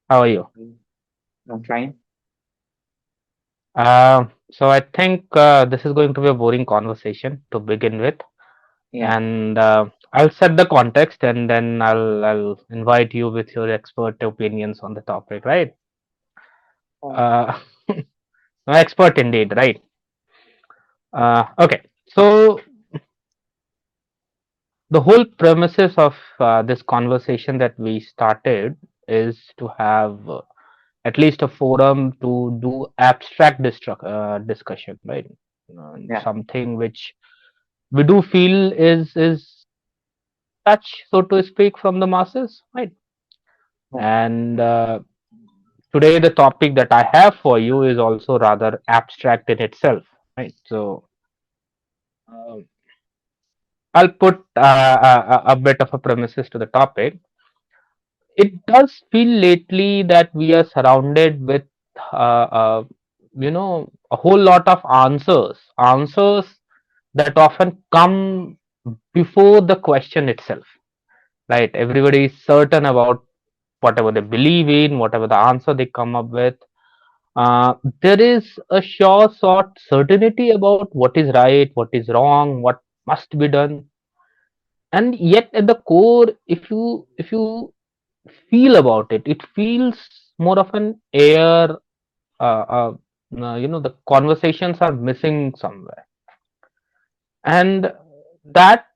How are you? Mm, I'm fine. So I think this is going to be a boring conversation to begin with, Yeah. and I'll set the context, and then I'll invite you with your expert opinions on the topic, right? Uh, Uh, expert indeed, right? Okay. So the whole premises of this conversation that we started is to have at least a forum to do abstract discussion, right? yeah. Something which we do feel is touch, so to speak, from the masses, right? Yeah. And today the topic that I have for you is also rather abstract in itself, right? So uh, I'll put a bit of a premises to the topic. It does feel lately that we are surrounded with uh, uh, a whole lot of answers that often come before the question itself, right? Everybody is certain about whatever they believe in, whatever the answer they come up with. uh, there is a sure sort certainty about what is right, what is wrong, what must be done. And yet at the core, if you feel about it, it feels more of an air. uh, uh, the conversations are missing somewhere, and that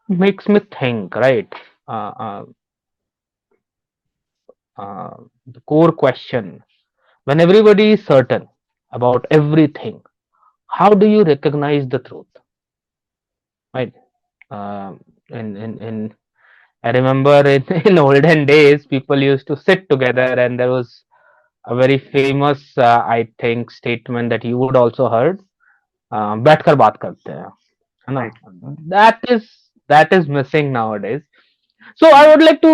makes me think, right? uh, uh, the core question: when everybody is certain about everything, how do you recognize the truth, right? um, in I remember in olden days, people used to sit together, and there was a very famous, I think, statement that you would also heard. बैठकर बात करते हैं, है ना? Right. That is missing nowadays. So I Mm. would like to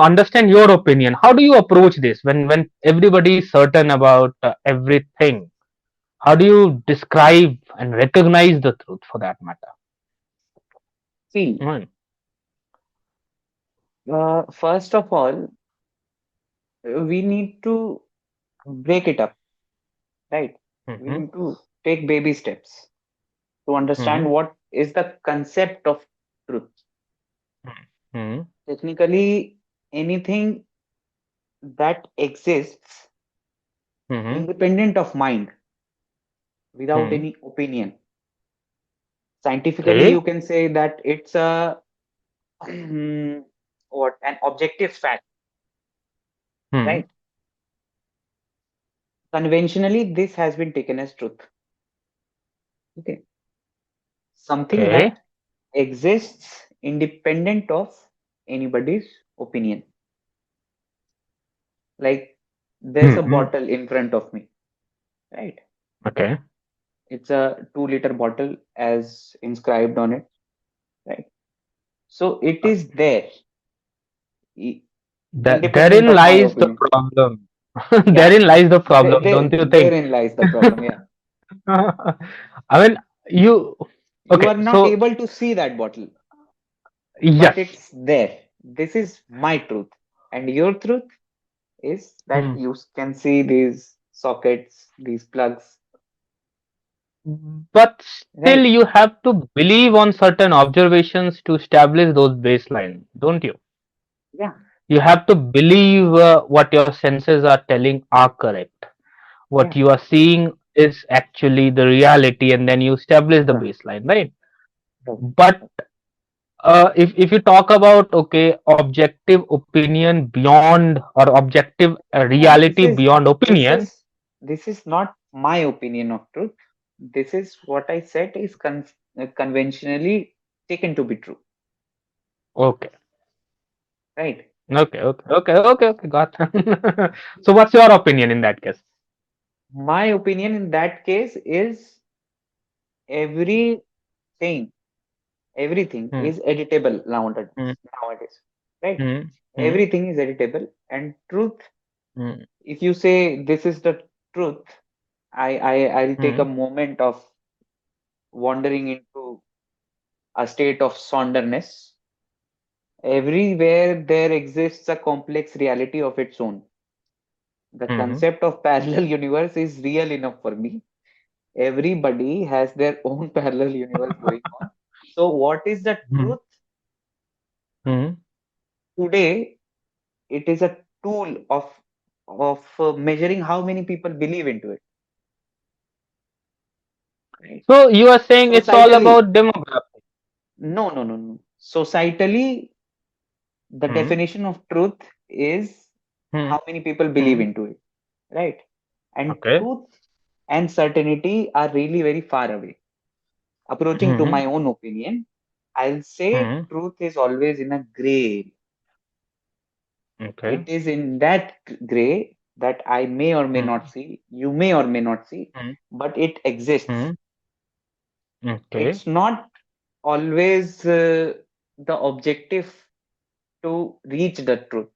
understand your opinion. How do you approach this when everybody is certain about everything? How do you describe and recognize the truth, for that matter? See, Mm. first of all, we need to break it up, right? We Mm-hmm. need to take baby steps to understand Mm-hmm. what is the concept of truth. Mm-hmm. Technically, anything that exists Mm-hmm. independent of mind without Mm-hmm. any opinion. Scientifically, you Okay. can say that it's a what an objective fact, Mm-hmm. right? Conventionally, this has been taken as truth. Okay. Something Okay. that exists independent of anybody's opinion. Like there's a Mm-hmm. bottle in front of me, right? Okay. It's a 2 liter bottle as inscribed on it, right? So it is there, i- independent Therein of my lies the opinion. problem. Yeah, Therein lies the problem, don't you think? therein lies the problem. Yeah, I mean, you. you Okay, are not so able to see that bottle, but yes. it's there. This is my truth, and your truth is that Hmm. you can see these sockets, these plugs, But still, right? you have to believe on certain observations to establish those baseline, don't you? Yeah, You have to believe what your senses are telling are correct. What yeah, you are seeing is actually the reality, and then you establish the right, baseline, right? right. But if you talk about, okay, objective opinion beyond, or objective No, reality beyond this opinion. is this is not my opinion of truth. This is what I said is conventionally taken to be true, Okay, right? okay, got it. So what's your opinion in that case? My opinion in that case is everything, everything Hmm, is editable nowadays, hmm, nowadays, right? hmm, hmm, Everything is editable, and truth. hmm, If you say this is the truth, I'll take a hmm. moment of wandering into a state of sonderness. Everywhere there exists a complex reality of its own. The Hmm. concept of parallel universe is real enough for me. Everybody has their own parallel universe going on. So, what is the Hmm. truth? Hmm. Today, it is a tool of measuring how many people believe into it. Right? So you are saying it's all Societally, about demographics. no, no, no, no. Societally, the Hmm. definition of truth is Hmm. how many people believe Hmm. into it, right? And Okay. truth and certainty are really very far away. Approaching to Hmm. my own opinion, I'll say Hmm. truth is always in a gray area. Okay. It is in that gray that I may or may not Hmm. see, you may or may not see, Hmm. but it exists. Hmm. Okay. It's not always the objective to reach the truth,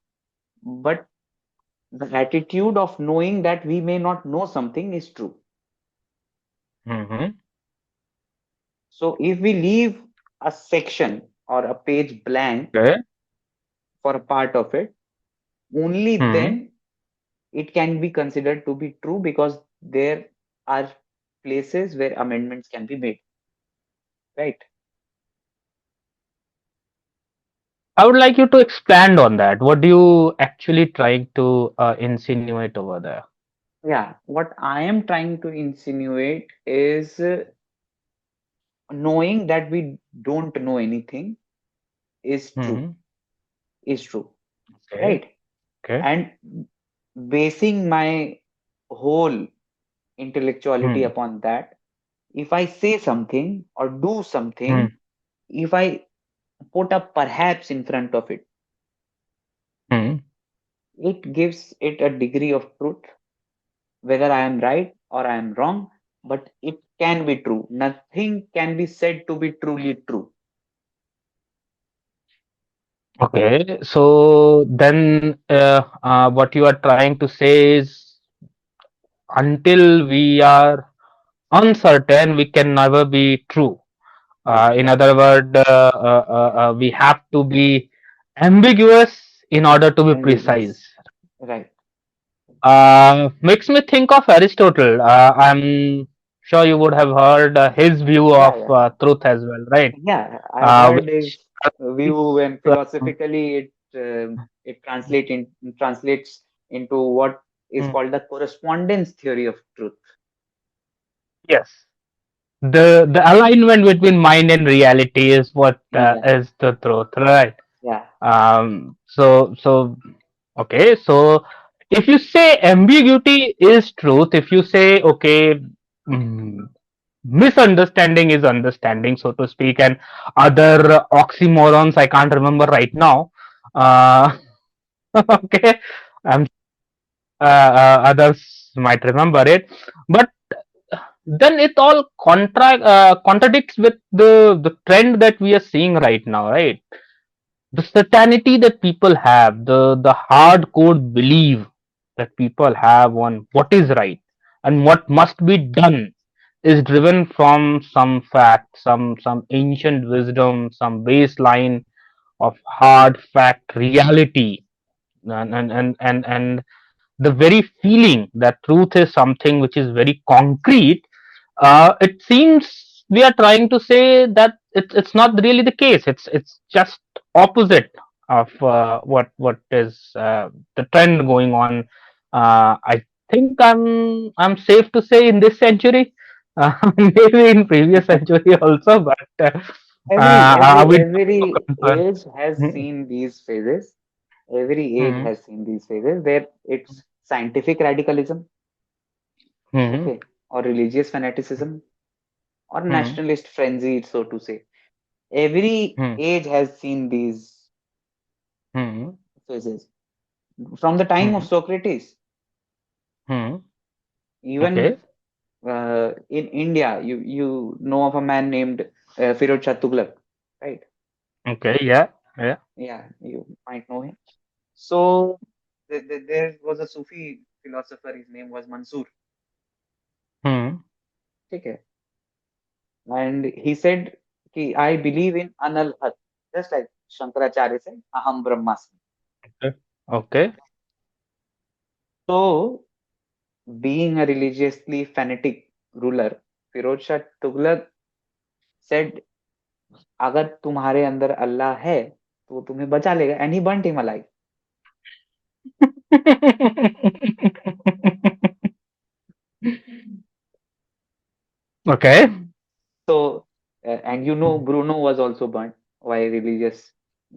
but the attitude of knowing that we may not know something is true. Hmm. So if we leave a section or a page blank Okay. for a part of it, only Hmm. then it can be considered to be true, because there are places where amendments can be made, right? I would like you to expand on that. What do you actually trying to insinuate over there? Yeah, what I am trying to insinuate is knowing that we don't know anything is true, Hmm. is true, Okay. right? Okay. And basing my whole intellectuality Hmm. upon that, if I say something or do Hmm. something, if I put a perhaps in front of it, Hmm. it gives it a degree of truth, whether I am right or I am wrong, but it can be true. Nothing can be said to be truly true. Okay. So then, what you are trying to say is, until we are uncertain, we can never be true. In Exactly. other words, we have to be ambiguous in order to be precise. Ambiguous. Right. Makes me think of Aristotle. I'm sure you would have heard his view Yeah, of yeah. truth as well, right? Yeah, I've heard Which his view, and um, philosophically it translates into what is mm, called the correspondence theory of truth. yes, the alignment between mind and reality is what Yeah, is the truth, right? yeah. So okay, so if you say ambiguity is truth, if you say okay, mm, misunderstanding is understanding, so to speak, and other oxymorons I can't remember right now. Okay, I'm others might remember it, but then it all contradicts with the trend that we are seeing right now, right? The certainty that people have, the hardcore belief that people have on what is right and what must be done, is driven from some fact, some ancient wisdom, some baseline of hard fact reality, and the very feeling that truth is something which is very concrete. It seems we are trying to say that it's not really the case. It's just opposite of what is the trend going on. I think I'm safe to say in this century, maybe in previous century also, but are we not so Every concerned? age has Hmm. seen these phases. Every age Hmm. has seen these phases where it's scientific radicalism, Hmm. okay, or religious fanaticism, or Hmm. nationalist frenzy, so to say. Every Hmm. age has seen these Hmm. phases. From the time of Hmm. Socrates, Hmm. even Okay. in India, you know of a man named Firoz Shah Tughlaq, right? Okay. Yeah. Yeah. Yeah, you might know him. So there was a Sufi philosopher. His name was Mansur. Hmm. Okay, and he said, "Ki I believe in Analhat," just like Shankaracharya said, "Aham Brahmasmi." Okay. Okay. So, being a religiously fanatic ruler, Firoz Shah Tughlaq said, अगर तुम्हारे अंदर अल्लाह है तो वो तुम्हें बचा लेगा, and he burnt him alive. Okay. So, and you know, Bruno was also burnt by religious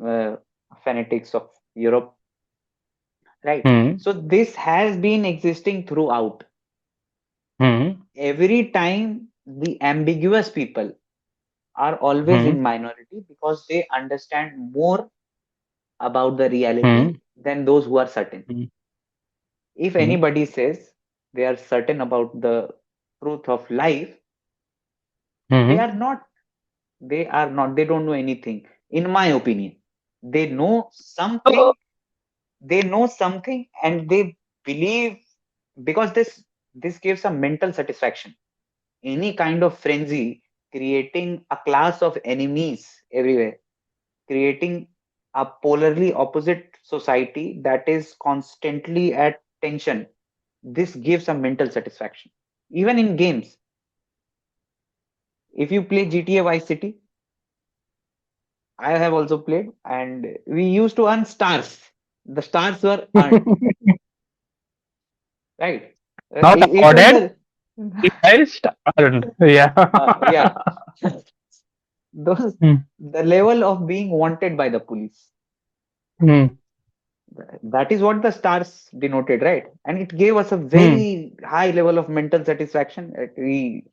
uh, fanatics of Europe, right? Hmm. So, this has been existing throughout. Hmm. Every time the ambiguous people are always Hmm. in minority because they understand more about the Hmm. reality than those who are certain. Hmm. If Hmm. anybody says they are certain about the truth of life, they Hmm. are not. They are not. They don't know anything, in my opinion. They know So, something. They know something, and they believe, because this gives a mental satisfaction. Any kind of frenzy, creating a class of enemies everywhere, creating a polarly opposite society that is constantly at tension. This gives a mental satisfaction. Even in games, if you play GTA Vice City, I have also played, and we used to earn stars. The stars were earned, right? not It was awarded, the realized, earned. Yeah. yeah, those Hmm. the level of being wanted by the police. Hmm. That is what the stars denoted, right? And it gave us a Hmm. very high level of mental satisfaction. We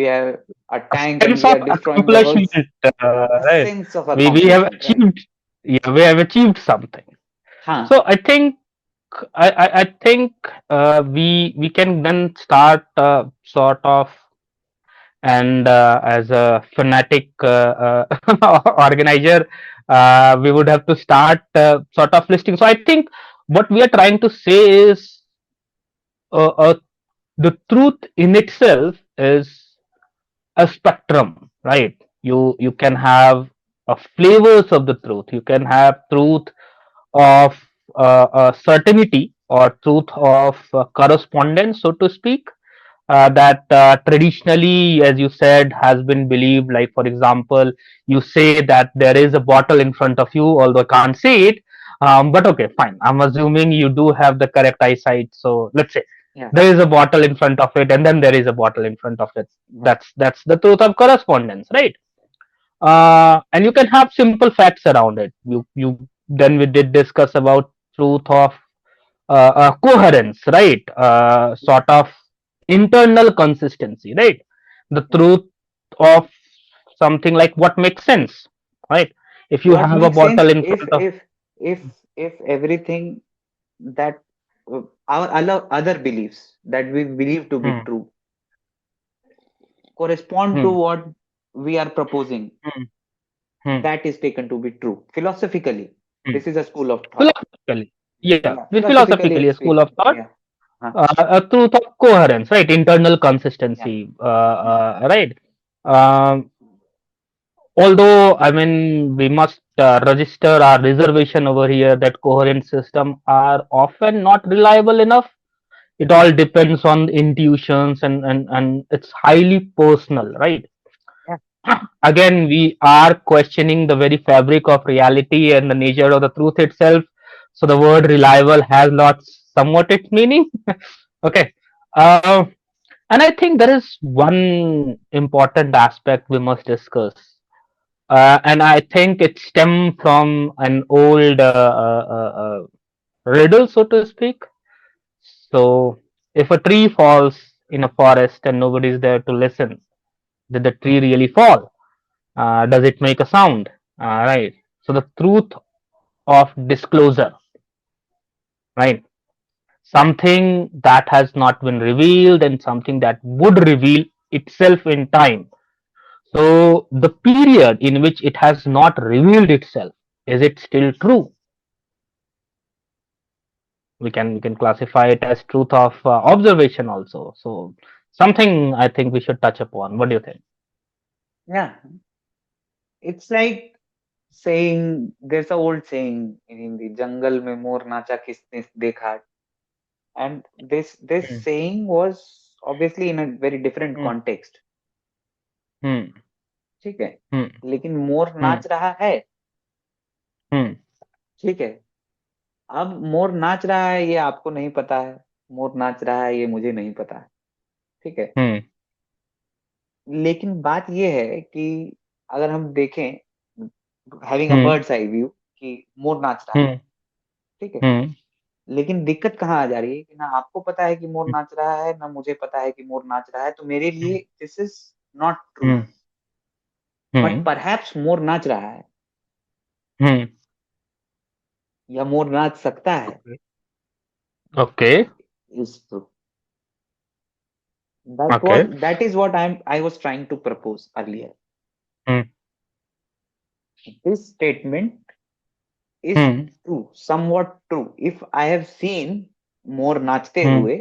have a A tank and sense we of are destroying the accomplishment, world's, a right? sense of We have accomplishment, right? achieved, yeah, we have achieved something. Huh. So I think we can then start sort of, and as a fanatic organizer, we would have to start sort of listing. So I think what we are trying to say is, uh, the truth in itself is a spectrum, right? You can have flavors of the truth. You can have truth of certainty, or truth of correspondence, so to speak, that traditionally, as you said, has been believed. Like, for example, you say that there is a bottle in front of you, although I can't see it. But okay, fine. I'm assuming you do have the correct eyesight. So let's say Yeah. there is a bottle in front of it, and then there is a bottle in front of it. That's the truth of correspondence, right? And you can have simple facts around it. You Then we did discuss about truth of coherence, right? Sort of internal consistency, right? The Yeah. truth of something like what makes sense, right? If you What have a makes sense bottle in front of, if everything that our other beliefs that we believe to be hmm, true correspond to hmm, what we are proposing, hmm, hmm, that is taken to be true philosophically. hmm. This is a school of thought. Philosophically, yeah, Yeah, with philosophically philosophically, a school of speaking. thought, Yeah. Huh. a truth of coherence, right? Internal Yeah. consistency, Yeah. right? Um, Although, I mean, we must register our reservation over here that coherent systems are often not reliable enough. It all depends on intuitions, and it's highly personal, right? Yeah. Again, we are questioning the very fabric of reality and the nature of the truth itself. So the word reliable has lost somewhat its meaning. Okay. Uh, and I think there is one important aspect we must discuss, and I think it stems from an old riddle, so to speak. So, if a tree falls in a forest and nobody is there to listen, did the tree really fall? Does it make a sound? Right. So, the truth of disclosure, right? Something that has not been revealed and something that would reveal itself in time. So, the period in which it has not revealed itself, is it still true? We can classify it as truth of observation also. So something I think we should touch upon. What do you think? Yeah. It's like saying, there's a old saying in Hindi, jungle mein mor nacha kisne dekha. and this Hmm. saying was obviously in a very different Hmm. context. Hmm. ठीक है, Hmm. लेकिन मोर Hmm. नाच रहा है. Hmm. ठीक है, अब मोर नाच रहा है ये आपको नहीं पता है, मोर नाच रहा है ये मुझे नहीं पता है. ठीक है, Hmm. लेकिन बात ये है कि अगर हम देखें, having a Hmm. Birds eye view, कि मोर नाच रहा है. Hmm. ठीक है, Hmm. लेकिन दिक्कत कहाँ आ जा रही है कि ना आपको पता है कि मोर नाच रहा है, ना मुझे पता है कि मोर नाच रहा है, तो मेरे लिए this is not true. Hmm. But Hmm. Perhaps more नाच रहा है Hmm. या मोर नाच सकता है, Okay. Is true. Okay. That is what I was trying to propose earlier. Hmm. This statement is Hmm. true, somewhat true. If I have seen मोर नाचते Hmm. हुए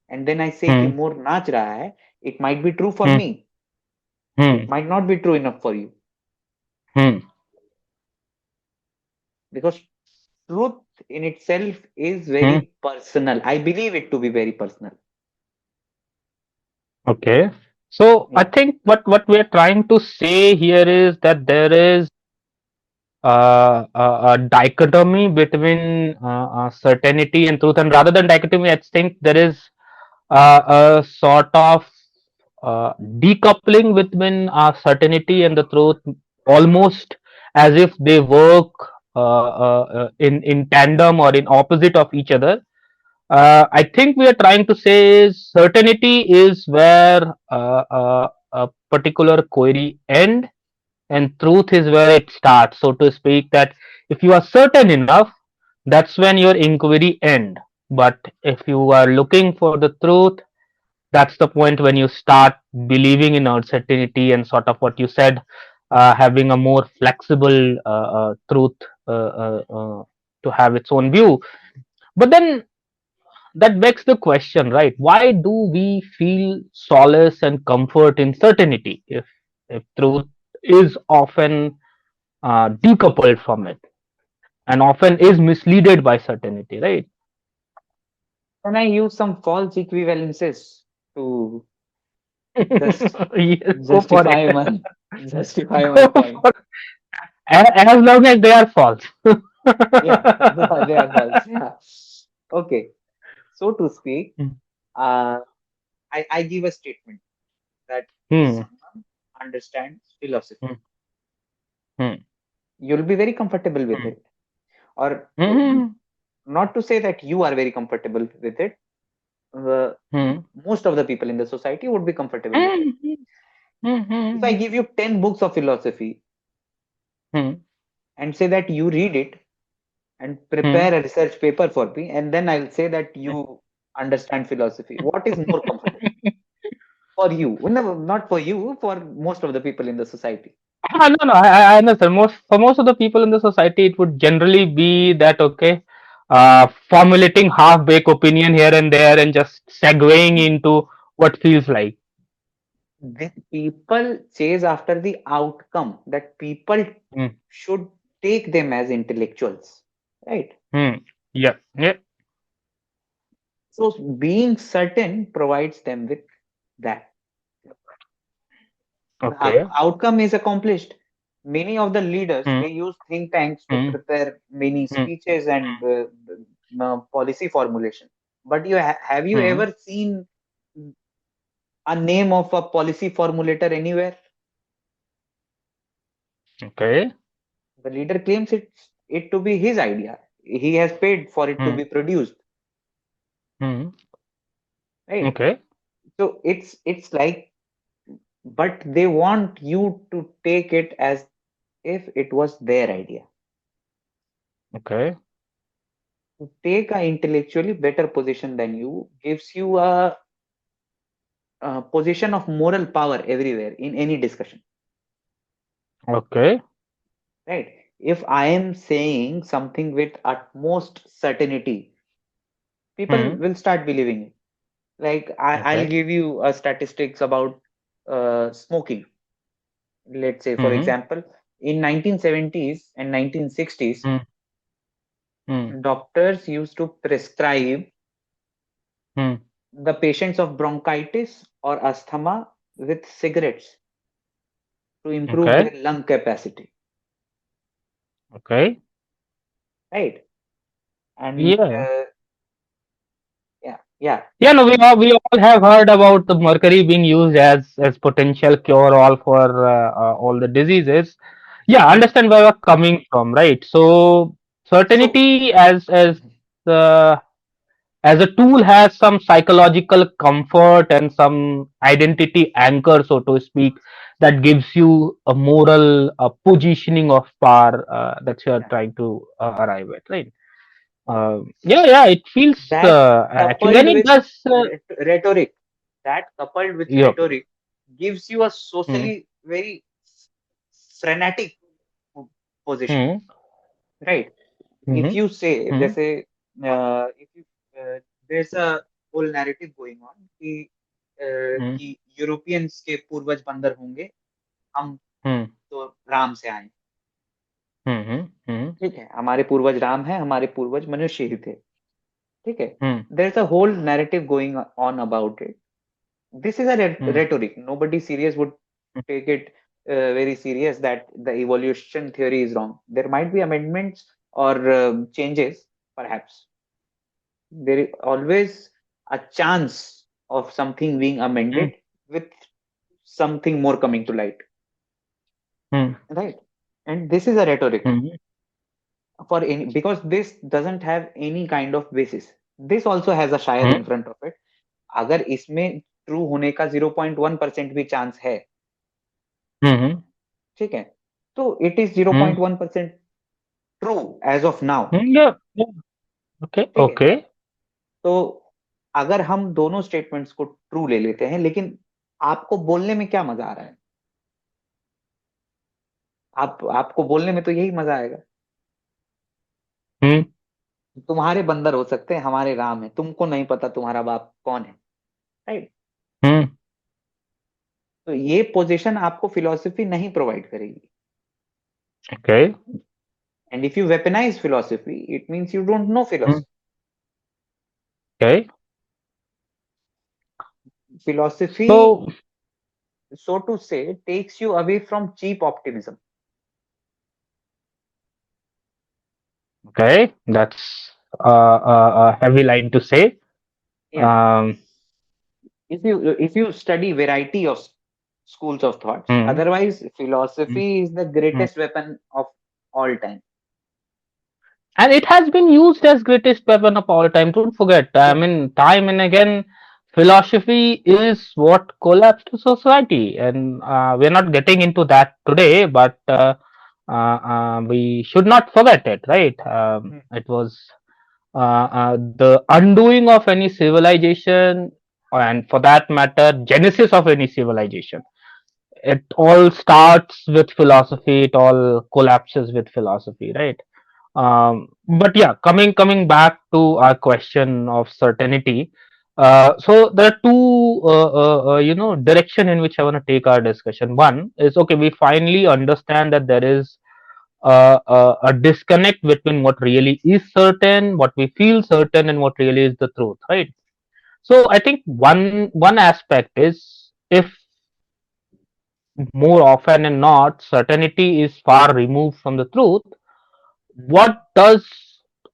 and then I say कि Hmm. मोर नाच रहा है, it might be true for Hmm. me, it Hmm. might not be true enough for you, Hmm. because truth in itself is Hmm. very personal. I believe it to be very personal. Okay. So I Yeah. think what we are trying to say here is that there is a dichotomy between certainty and truth, and rather than dichotomy, I think there is a sort of decoupling between certainty and the truth, almost as if they work in tandem or in opposite of each other. I think we are trying to say is certainty is where a particular query end, and truth is where it starts, so to speak. That if you are certain enough, that's when your inquiry end. But if you are looking for the truth, that's the point when you start believing in uncertainty and sort of what you said, having a more flexible truth to have its own view. But then that begs the question, right? Why do we feel solace and comfort in certainty if truth is often decoupled from it and often is misleaded by certainty, right? Can I use some false equivalences to just Yes, go for it. justify my justify my Go point? for as long as they are false. Yeah, they are false. Yeah. Okay. So to speak, uh, I give a statement that if Hmm. someone understands philosophy, Hmm. Hmm. you'll be very comfortable with Hmm. it. Or Hmm. not to say that you are very comfortable with it, uh, Hmm. most of the people in the society would be comfortable with it. Hmm. Hmm. If I Hmm. give you 10 books of philosophy Hmm. and say that you read it and Hmm. prepare a research paper for me, and then I'll say that you understand philosophy, what is more comfortable for you? Well, no, not for you, for most of the people in the society. No, no, I understand. For most of the people in the society, it would generally be that okay, formulating half-baked opinion here and there, and just segueing into what feels like. Then people chase after the outcome, that people Hmm. should take them as intellectuals, right? Hmm. Yeah. Yeah. So being certain provides them with that. The Okay. outcome is accomplished. Many of the leaders, Hmm. they use think tanks to Hmm. prepare many Hmm. speeches and policy formulation. But have you Hmm. ever seen a name of a policy formulator anywhere? Okay. The leader claims it to be his idea. He has paid for it to Hmm. be produced, Hmm. right? Okay. So it's like, but they want you to take it as if it was their idea. Okay. To take a intellectually better position than you gives you a position of moral power everywhere in any discussion, Okay. right? If I am saying something with utmost certainty, people Hmm. will start believing it. Like I'll Okay. give you a statistics about smoking. Let's say, for Hmm. example, in 1970s and 1960s, Hmm. Hmm. doctors used to prescribe Hmm. The patients of bronchitis or asthma with cigarettes to improve Okay. their lung capacity, Okay. right? And Yeah. yeah, yeah, Yeah, no, we all have heard about the mercury being used as potential cure all for all the diseases. Yeah, hmm. understand where we're coming from, right? So So certainty uh, as a tool has some psychological comfort and some identity anchor, so to speak, that gives you a moral positioning of power that you're yeah, trying to arrive at, right? Yeah, yeah, it feels that actually, coupled and it with does. rhetoric, that coupled with Yeah. rhetoric gives you a Hmm. socially very frenetic position, Hmm. right? If Hmm. you say, Hmm. जैसे if you there's a whole narrative going on Hmm. कि Europeans के पूर्वज बंदर होंगे, हम Hmm. तो राम से आए, Hmm. Hmm. ठीक है, हमारे पूर्वज राम है, हमारे पूर्वज मनुष्य ही थे, ठीक है. Hmm. There is a whole narrative going on about it. This is a Hmm. rhetoric. Nobody serious would take it very serious that the evolution theory is wrong. There might be amendments or changes, perhaps. There is always a chance of something being Hmm. amended with something more coming to light, Hmm. right? And this is a rhetoric Hmm. for any, because this doesn't have any kind of basis. This also has a शायद Hmm. in front of it. अगर इसमें true होने का 0.1% भी chance है, Hmm. ठीक है, तो it is Hmm. 0.1% true as of now, Yeah. Yeah. Okay. ठीक है. Okay. तो अगर हम दोनों स्टेटमेंट्स को ट्रू ले लेते हैं, लेकिन आपको बोलने में क्या मजा आ रहा है? आपको बोलने में तो यही मजा आएगा. Hmm. तुम्हारे बंदर हो सकते हैं, हमारे राम है, तुमको नहीं पता तुम्हारा बाप कौन है, राइट? Hmm. तो ये पोजीशन आपको फिलोसफी नहीं प्रोवाइड करेगी. Okay. And if you weaponize philosophy, it means you don't know Hmm. Philosophy. Okay. Philosophy, So, so to say, takes you away from cheap optimism. okay, that's a heavy line to say. Yeah. Um. If you study variety of schools of thoughts, Hmm. otherwise Hmm. philosophy is the Hmm. greatest weapon of all time. And it has been used as greatest weapon of all time. Don't forget, I Yeah. mean, time and again, philosophy is what collapsed society, and we're not getting into that today, but we should not forget it, right? Hmm. It was the undoing of any civilization, and for that matter, genesis of any civilization. It all starts with philosophy. It all collapses with philosophy, right? But yeah, coming back to our question of certainty. So there are two direction in which I want to take our discussion. One is, okay, we finally understand that there is a disconnect between what really is certain, what we feel certain, and what really is the truth, right? So I think one aspect is, if more often and not certainty is far removed from the truth, what does,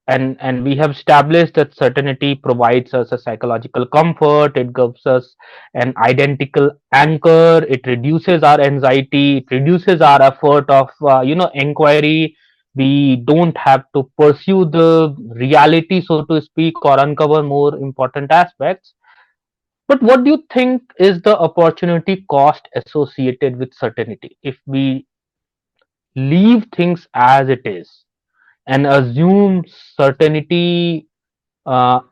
and we have established that certainty provides us a psychological comfort, it gives us an identical anchor, it reduces our anxiety, it reduces our effort of inquiry. We don't have to pursue the reality, so to speak, or uncover more important aspects. But what do you think is the opportunity cost associated with certainty if we leave things as it is and assume certainty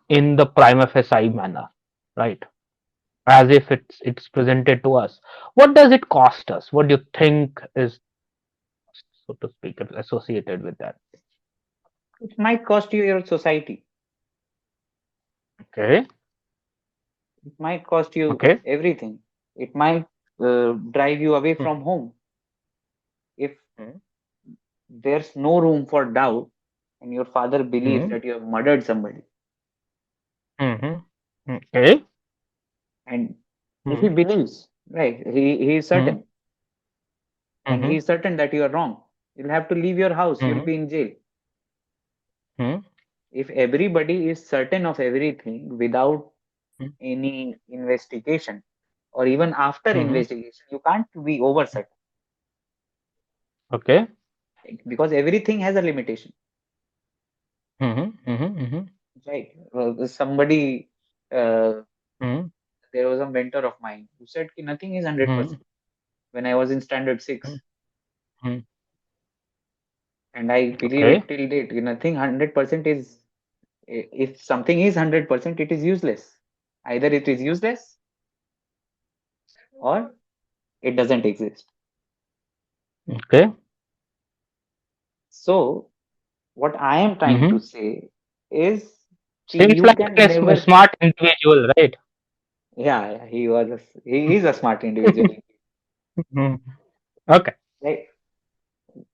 in the prima facie manner, right? As if it's presented to us. What does it cost us? What do you think is, so to speak, associated with that? It might cost you your society. Okay, It might cost you okay. everything. It might drive you away from home. If there's no room for doubt and your father believes Mm-hmm. that you have murdered somebody, Mm-hmm. Okay. And if he Hmm. believes, right, he is Hmm. certain, and he Hmm. is certain that you are wrong, you'll have to leave your house, you'll Hmm. be in jail. Hmm. If everybody is certain of everything without Hmm. any investigation, or even after Hmm. investigation, you can't be over certain, Okay. because everything has a limitation, Hmm. Hmm. Hmm. right? Somebody, uh, Hmm. there was a mentor of mine who said ki nothing is Hmm. 100%. When I was in standard Hmm. 6, Hmm. and I believe Okay. it till date, nothing 100% is, if something is 100%, it is useless. Either it is useless or it doesn't exist. Okay. So, what I am trying to Hmm. say is Seems you like can a never, smart individual, right? yeah, yeah, he is a smart individual, Hmm. Okay. right?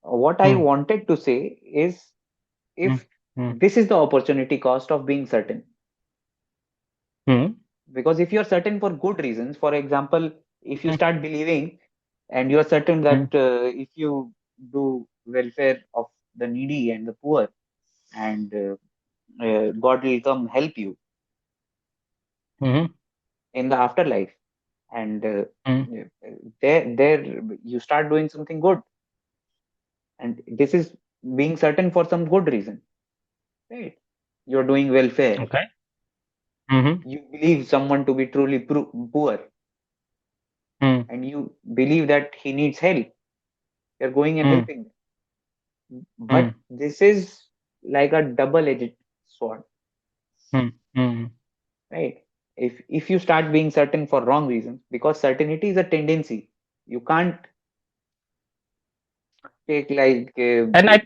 What I Hmm. wanted to say is, Hmm. if Hmm. this is the opportunity cost of being certain, Hmm. because if you're certain for good reasons, for example, if you Hmm. start believing and you're certain that Hmm. if you do welfare of the needy and the poor, and God will come help you Hmm. in the afterlife, and Hmm. there you start doing something good, and this is being certain for some good reason, right? You're doing welfare, Okay. Hmm. you believe someone to be truly poor, Hmm. and you believe that he needs help, you're going and Hmm. helping. Hmm. But this is like a double-edged sword, Hmm. Hmm. right? If you start being certain for wrong reasons, because certainty is a tendency, you can't take like And I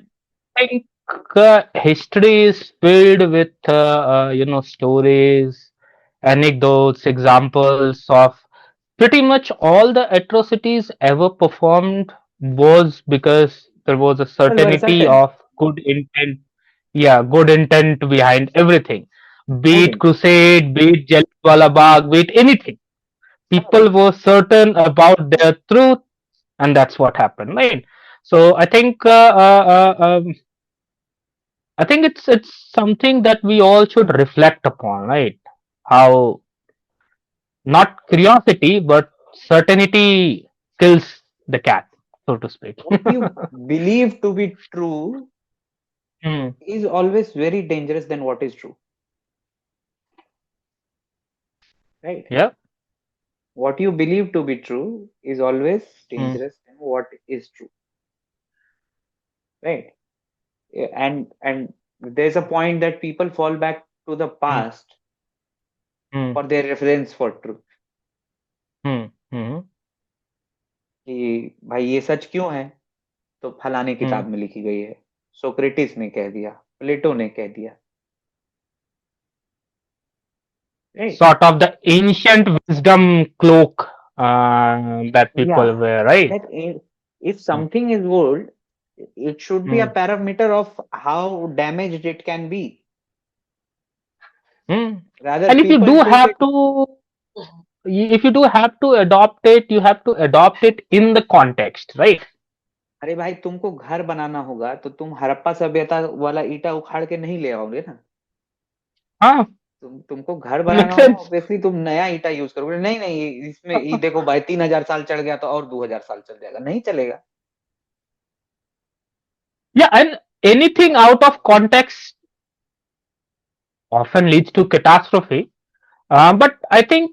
think history is filled with stories, anecdotes, examples of pretty much all the atrocities ever performed was because there was a people were certainty certain. of good intent. Yeah, good intent behind everything. Be Good it intent. crusade, be it Jallianwala Bagh, be it anything. People Anything. were certain about their truth, and that's what happened, right? So I think it's something that we all should reflect upon, right? How not curiosity, but certainty kills the cat, so to speak. What you believe to be true Hmm. is always very dangerous than what is true, right? Yeah. What you believe to be true is always Hmm. dangerous than what is true, right? And there's a point that people fall back to the Hmm. past Hmm. for their reference for truth, Hmm. Hmm. कि भाई ये सच क्यों है, तो फलाने Hmm. किताब में लिखी गई है, सोक्रेटिस ने कह दिया, प्लेटो ने कह दिया, right? Sort of the ancient wisdom cloak that Yeah, people wear, right? that if something is old, it should be a Hmm. parameter of how damaged it can be. Hmm. Rather, And people treat it, if you do have to adopt it, you have to adopt it in the context, right? अरे भाई तुमको घर बनाना होगा तो तुम हड़प्पा सभ्यता वाला ईटा उखाड़ के नहीं ले आओगे ना। हाँ, तुमको घर बनाना makes होगा, sense. ऑब्वियसली तुम नया ईटा यूज करोगे, नहीं नहीं इसमें ये देखो भाई 3,000 साल चढ़ गया तो और 2,000 साल चल जाएगा, नहीं चलेगा। Yeah, and anything out of context often leads to catastrophe. But I think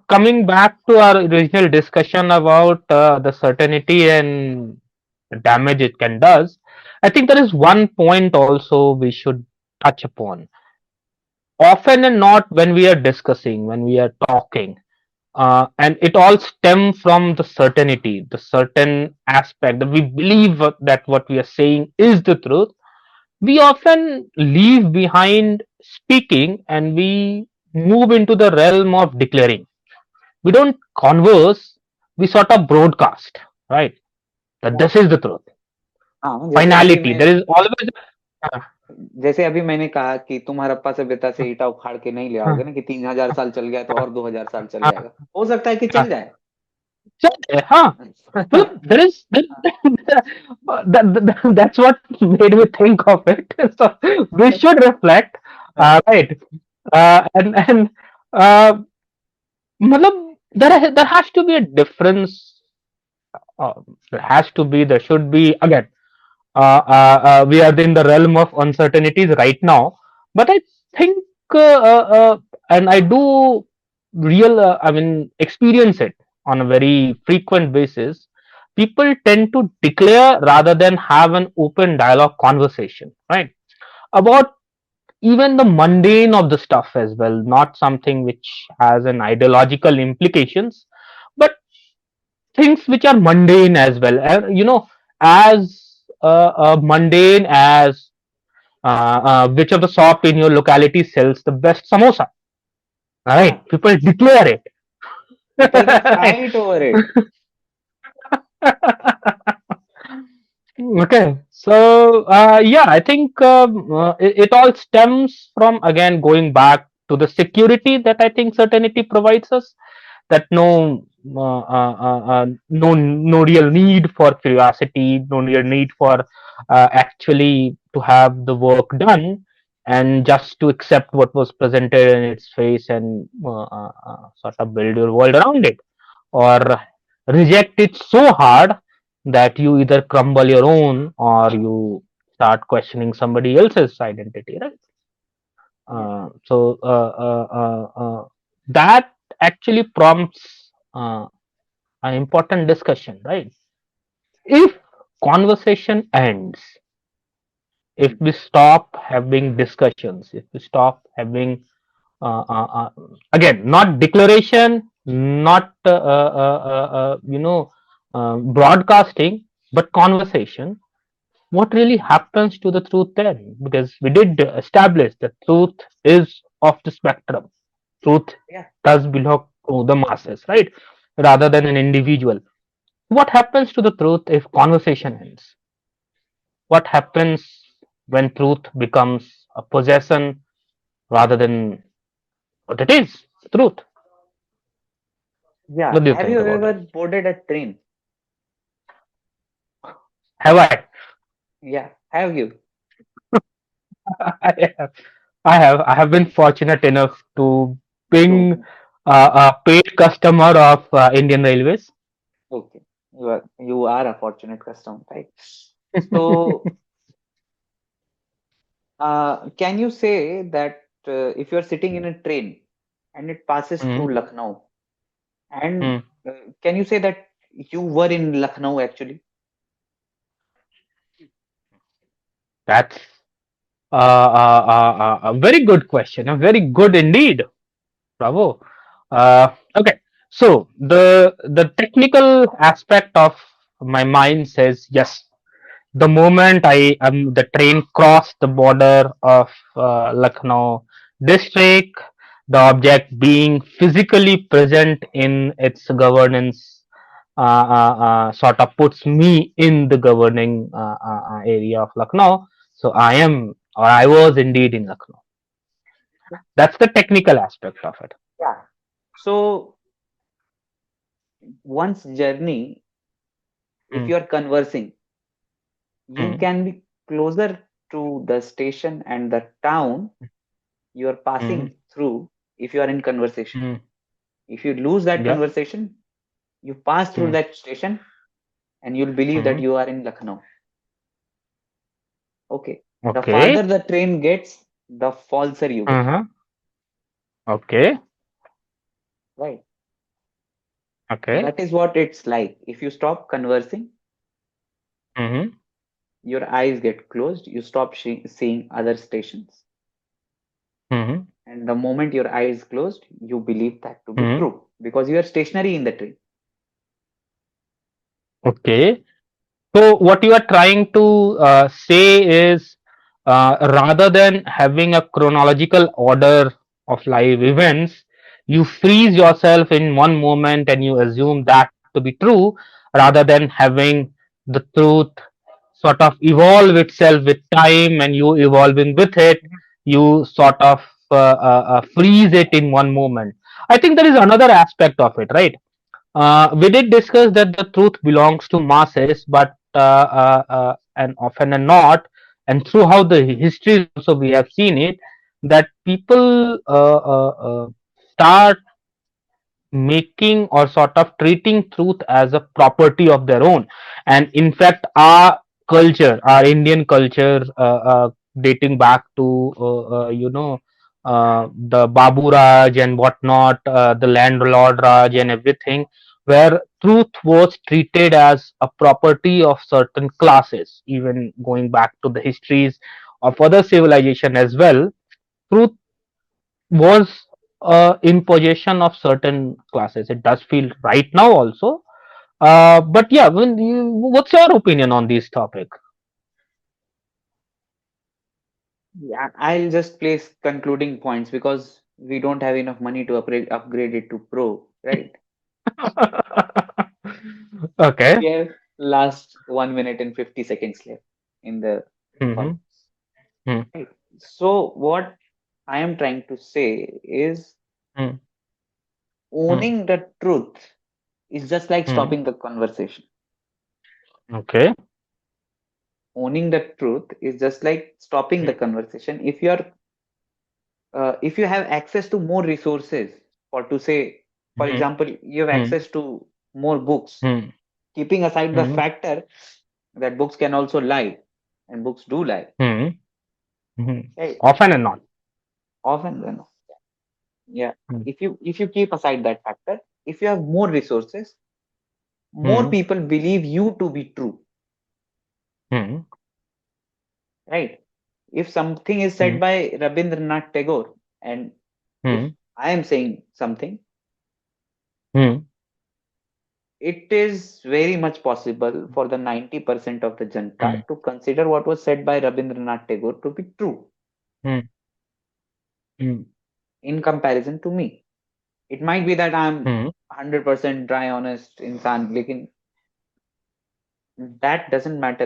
coming back to our original discussion about the certainty and the damage it can does, I think there is one point also we should touch upon. Often and not when we are discussing, when we are talking, and it all stems from the certainty, the certain aspect that we believe that what we are saying is the truth. We often leave behind speaking and we move into the realm of declaring. We don't converse, we sort of broadcast, right? That this is the truth. हाँ, जैसे अभी Finality. मैं There is always. जैसे अभी मैंने कहा कि तुम हड़प्पा सभ्यता से ईटा उखाड़ के नहीं ले आओगे हाँ, ना, कि 3,000 साल चल गया तो और 2,000 साल चल हाँ, जाएगा, हो सकता है कि चल हाँ, जाए। चल, हाँ, मतलब there is that's what made me think of it. So we should reflect, right? And मतलब there has to be a difference. There should be again. We are in the realm of uncertainties right now, but I think, and I do I mean, experience it on a very frequent basis. People tend to declare rather than have an open dialogue conversation, right? About even the mundane of the stuff as well, not something which has an ideological implications, but things which are mundane as well. And as mundane as which of the shop in your locality sells the best samosa. All Yeah, right, people declare people can it. fight over it. Okay, so yeah, I think it all stems from, again, going back to the security that I think certainty provides us. That no real need for curiosity, no real need for actually to have the work done, and just to accept what was presented in its face and sort of build your world around it, or reject it so hard that you either crumble your own or you start questioning somebody else's identity, right? Yeah, That actually prompts an important discussion, right? If conversation ends, if mm, we stop having discussions, if we stop having uh, uh, uh, again, not declaration, not broadcasting, but conversation, what really happens to the truth then? Because we did establish that truth is of the spectrum. Truth yeah, does belong to the masses, right? Rather than an individual. What happens to the truth if conversation ends? What happens when truth becomes a possession rather than what it is? Truth. yeah. What do you Have think you about ever it? boarded a train? Have I? Yeah, have you? I have. I have been fortunate enough to being So, a paid customer of Indian Railways. okay, you are a fortunate customer, right? So, can you say that if you're sitting in a train and it passes Mm, through Lucknow, and mm. can you say that you were in Lucknow actually? That's a very good question. A very good indeed. Bravo. Okay, so the technical aspect of my mind says yes. The moment the train crossed the border of Lucknow district, the object being physically present in its governance sort of puts me in the governing area of Lucknow. So I am, or I was indeed in Lucknow. That's the technical aspect of it. Yeah. So, once journey, if Mm, you are conversing, you mm, can be closer to the station and the town you are mm, passing through if you are in conversation. mm. If you lose that Yeah. conversation, you pass through Mm, that station and you'll believe that mm. you are in Lucknow. Okay. The farther Okay. the train gets, the falser you get. Uh-huh. Okay. Right. Okay. That is what it's like. If you stop conversing, Mm-hmm. your eyes get closed, you stop seeing other stations. Mm-hmm. And the moment your eyes closed, you believe that to be Mm-hmm. true because you are stationary in the train. Okay. So what you are trying to say is, rather than having a chronological order of live events, you freeze yourself in one moment and you assume that to be true, rather than having the truth sort of evolve itself with time, and you evolving with it, you sort of freeze it in one moment. I think there is another aspect of it, right? We did discuss that the truth belongs to masses, but and often and not, and throughout the history also we have seen it, that people start making or sort of treating truth as a property of their own. And in fact, our Indian culture, dating back to the Babu Raj and whatnot, the landlord Raj and everything, where truth was treated as a property of certain classes. Even going back to the histories of other civilization as well, truth was in possession of certain classes. It does feel right now also. But yeah, what's your opinion on this topic? Yeah, I'll just place concluding points because we don't have enough money to upgrade it to pro, right? Okay. We have last 1 minute and 50 seconds left in the call. Mm-hmm. Right. So what I am trying to say is Mm-hmm. owning the truth is just like Mm-hmm. stopping the conversation. Okay. Owning the truth is just like stopping the conversation. If you have access to more resources, for to say, for Mm-hmm. example, you have access to more books, Mm-hmm. keeping aside the Mm-hmm. factor that books can also lie, and books do lie, Mm-hmm. right? Often and not. Often, yeah. If you keep aside that factor, if you have more resources, more Mm-hmm. people believe you to be true, Mm-hmm. right? If something is said by Rabindranath Tagore, and if Mm-hmm. I am saying something, Mm-hmm. it is very much possible for the 90% of the Janta to consider what was said by Rabindranath Tagore to be true Mm-hmm. in comparison to me. It might be that I'm Mm-hmm. 100% dry, honest insan, lekin that doesn't matter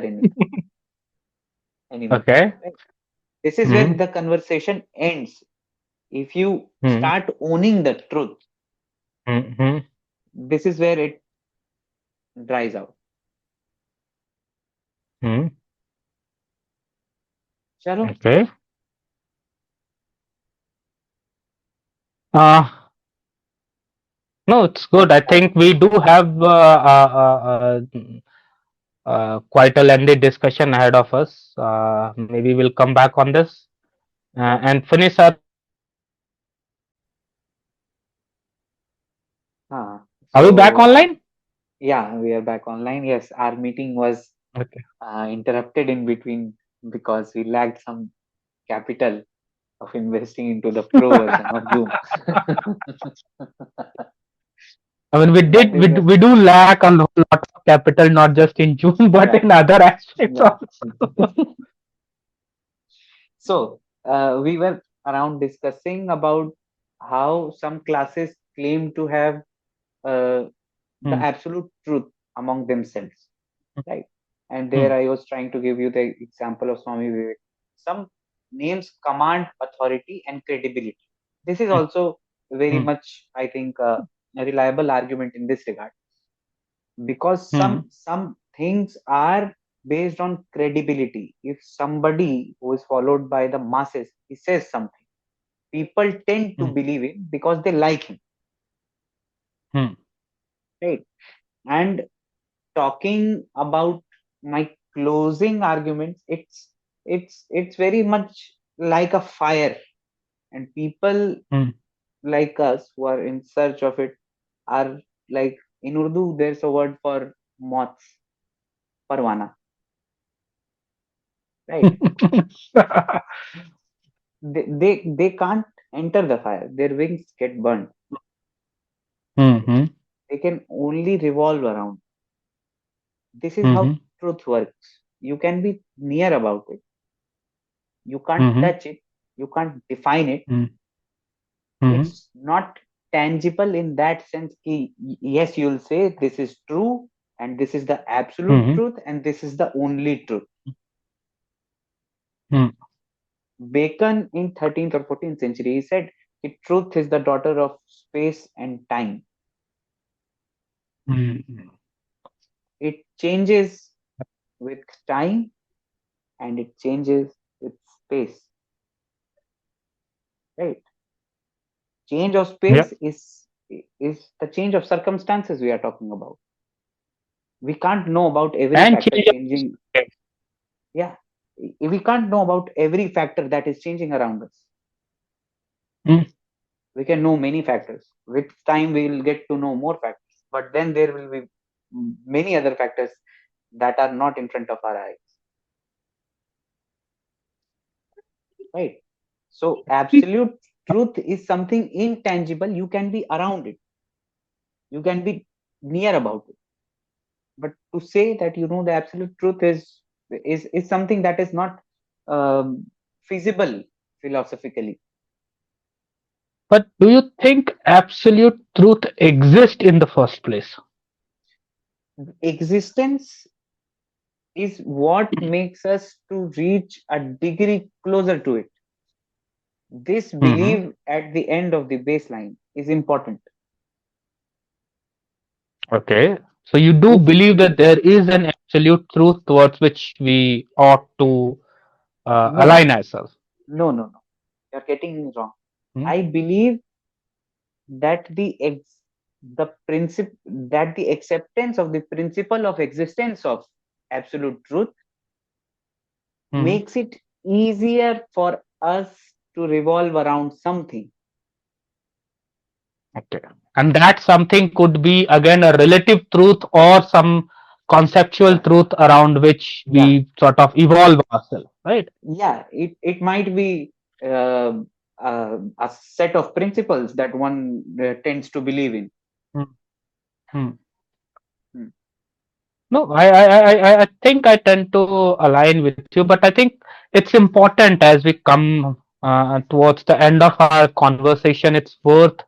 anymore. Okay. Right? This is where Mm-hmm. the conversation ends. If you Mm-hmm. start owning the truth, Mm-hmm. this is where it dries out. Mm-hmm. Chalo? Okay. Uh, no, it's good. I think we do have quite a lengthy discussion ahead of us. Maybe we'll come back on this and finish our discussion. Are we back So, online? yeah, we are back online. Yes, our meeting was Okay. interrupted in between because we lacked some capital of investing into the pro version of Zoom. I mean, That is we do lack a lot of capital, not just in June, but yeah, in other aspects yeah. also. So we were around discussing about how some classes claim to have uh, the Hmm, absolute truth among themselves, right? And hmm, there I was trying to give you the example of Swami Vivek. Some names command authority and credibility. This is hmm, also very hmm, much, I think, a reliable argument in this regard, because hmm, some things are based on credibility. If somebody who is followed by the masses, he says something, people tend to hmm, believe him because they like him, hmm, right? And talking about my closing arguments, it's very much like a fire, and people hmm. like us who are in search of it are like, in Urdu there's a word for moths, parwana, right? They can't enter the fire, their wings get burned, Hmm, right? hmm, They can only revolve around. This is hmm, how truth works. You can be near about it, you can't hmm, touch it, you can't define it. hmm, hmm, It's not tangible in that sense ki, yes, you'll say this is true, and this is the absolute Hmm. truth, and this is the only truth. Hmm. Bacon in 13th or 14th century, he said, the truth is the daughter of space and time. Hmm. It changes with time and it changes with space, right? Change of Yeah. space is the change of circumstances we are talking about. We can't know about every And factor change of changing. perspective. Yeah, we can't know about every factor that is changing around us. Hmm. We can know many factors. With time, we will get to know more factors, but then there will be many other factors that are not in front of our eyes, right? So absolute truth is something intangible. You can be around it, you can be near about it, but to say that you know the absolute truth is something that is not um, feasible philosophically. But do you think absolute truth exists in the first place? Existence is what makes us to reach a degree closer to it. This Hmm. belief at the end of the baseline is important. Okay. So you do If believe that there is an absolute truth towards which we ought to no, align ourselves. no, you're getting me wrong. Hmm? I believe that the principle that the acceptance of the principle of existence of absolute truth Hmm. makes it easier for us to revolve around something. Okay. And that something could be again a relative truth or some conceptual Yeah, truth around which yeah, we sort of evolve ourselves, right? yeah. It might be uh, a set of principles that one tends to believe in. Hmm. Hmm. Hmm. No, I think I tend to align with you, but I think it's important as we come towards the end of our conversation. It's worth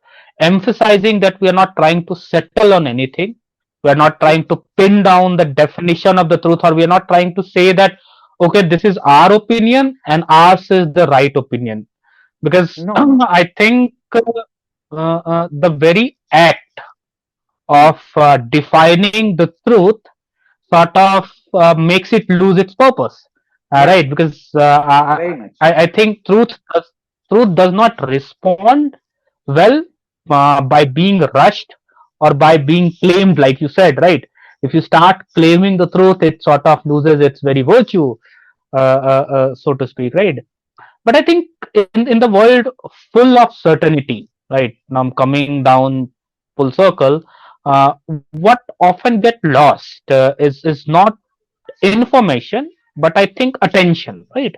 emphasizing that we are not trying to settle on anything. We are not Yeah. trying to pin down the definition of the truth, or we are not trying to say that, okay, this is our opinion and ours is the right opinion. Because No, no. I think the very act Hmm. of defining the truth sort of makes it lose its purpose, Yeah, right? Because very much. I think truth does not respond well by being rushed or by being claimed, like you said, right? If you start claiming the truth, it sort of loses its very virtue, so to speak, right? But I think in the world full of certainty, right? Now I'm coming down full circle. What often get lost is not information, but I think attention, right?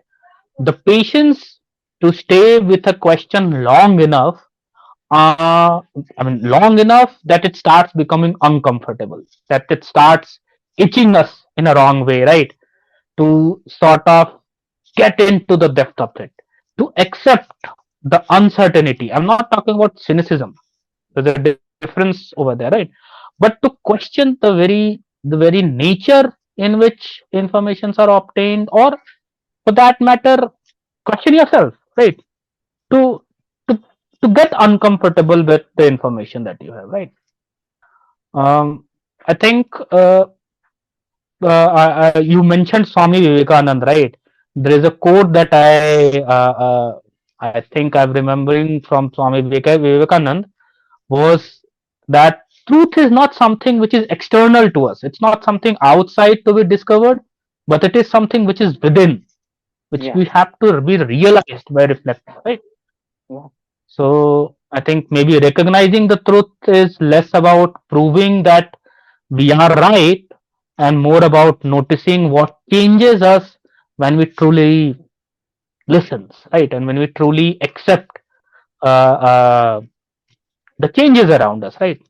The patience to stay with a question long enough, long enough that it starts becoming uncomfortable, that it starts itching us in a wrong way, right? To sort of get into the depth of it, to accept the uncertainty. I'm not talking about cynicism. There's a difference over there, right? But to question the very nature in which informations are obtained, or for that matter, question yourself, right? To to to get uncomfortable with the information that you have, right? I think you mentioned Swami Vivekanand, right? There is a quote that I think I'm remembering from Swami Vivekanand was that truth is not something which is external to us. It's not something outside to be discovered, but it is something which is within, which Yeah, we have to be realized by reflecting, right? yeah, So I think maybe recognizing the truth is less about proving that we are right and more about noticing what changes us when we truly listens, right? And when we truly accept uh, the changes around us, right?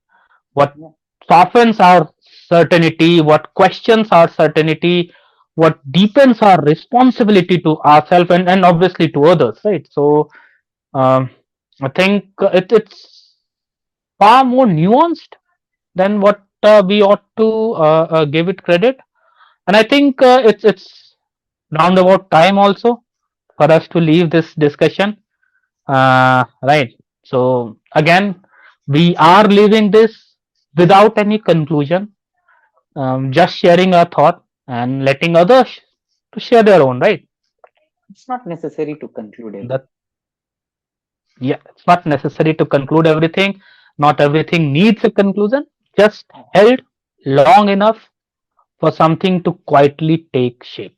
What yeah, softens our certainty, what questions our certainty, what deepens our responsibility to ourselves and obviously to others, right? So um, I think it's far more nuanced than what we ought to give it credit. And I think it's roundabout time also for us to leave this discussion. Right. So again, we are leaving this without any conclusion, just sharing our thought and letting others to share their own. Right. It's not necessary to conclude everything. That Yeah, it's not necessary to conclude everything. Not everything needs a conclusion. Just held long enough for something to quietly take shape.